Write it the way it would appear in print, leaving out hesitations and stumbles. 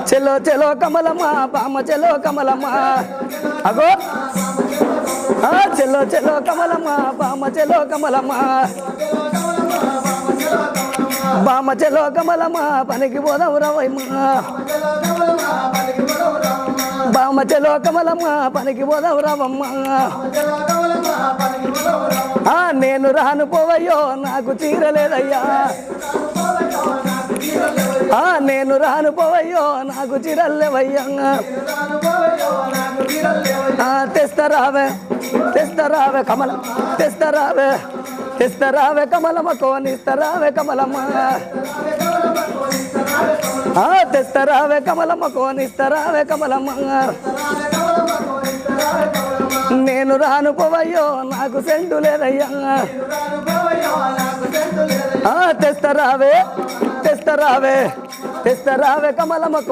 చెలో చెలో కమలమ్మ బామ చెలో కమలమ్మ అగో చెలో చెలో కమలమ్మ బామ చెలో కమలమ్మ బామ చెలో కమలమ్మ పనికి పోదాం రవయ్యమ్మ బామ చెలో కమలమ్మ పనికి పోదాం రావమ్మ నేను రాను పోవయ్యో నాకు చీరలేదయ్యా నేను రాను పోవయ్యో నాకు చీరలేవయ్యా తెస్తరావే తెస్తరావే కమల తెస్తరావే కమలమ్మ కోనిస్తరావే కమలమ్మ తెస్తరావే కమలమ్మ కోనిస్తరావే కమలమ్మ నేను రాను పోవయ్యో నాకు సెంటు లేదయ్యా తెస్తరావే తెస్తరావే తెస్తరావే కమలమ్మ